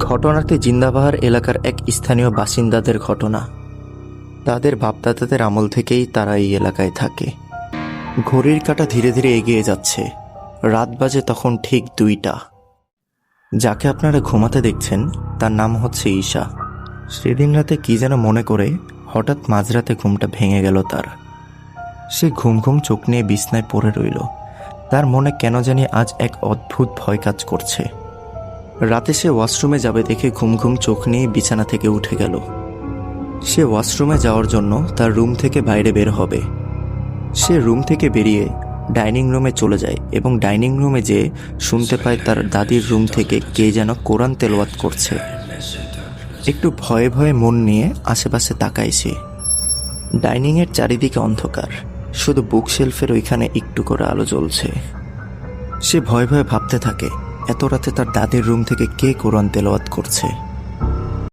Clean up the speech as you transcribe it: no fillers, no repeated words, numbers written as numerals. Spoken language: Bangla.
ঘটনাটি জিন্দাবাহার এলাকার এক স্থানীয় বাসিন্দাদের ঘটনা। তাদের বাপদাদাদের আমল থেকেই তারা এই এলাকায় থাকে। ঘড়ির কাঁটা ধীরে ধীরে এগিয়ে যাচ্ছে। রাত বাজে তখন ঠিক 2টা। যাকে আপনারা ঘুমাতে দেখছেন তার নাম হচ্ছে ঈশা। সেদিন রাতে কি যেন মনে করে হঠাৎ মাঝরাতে ঘুমটা ভেঙে গেল তার। সে ঘুম ঘুম চোখ নিয়ে বিছনায় পড়ে রইল। তার মনে কেন জানি আজ এক অদ্ভুত ভয় কাজ করছে। রাতে সে ওয়াশরুমে যাবে দেখে ঘুম ঘুম চোখ নিয়ে বিছানা থেকে উঠে গেল। সে ওয়াশরুমে যাওয়ার জন্য তার রুম থেকে বাইরে বের হবে। সে রুম থেকে বেরিয়ে ডাইনিং রুমে চলে যায় এবং ডাইনিং রুমে যেয়ে শুনতে পায় তার দাদির রুম থেকে কে যেন কোরআন তেলাওয়াত করছে। একটু ভয়ে ভয়ে মন নিয়ে আশেপাশে তাকায় সে। ডাইনিংয়ের চারিদিকে অন্ধকার, শুধু বুকশেলফের ওইখানে একটু করে আলো জ্বলছে। সে ভয়ে ভয়ে ভাবতে থাকে এত রাতে তার দাদির রুম থেকে কে কোরআন তেলাওয়াত করছে।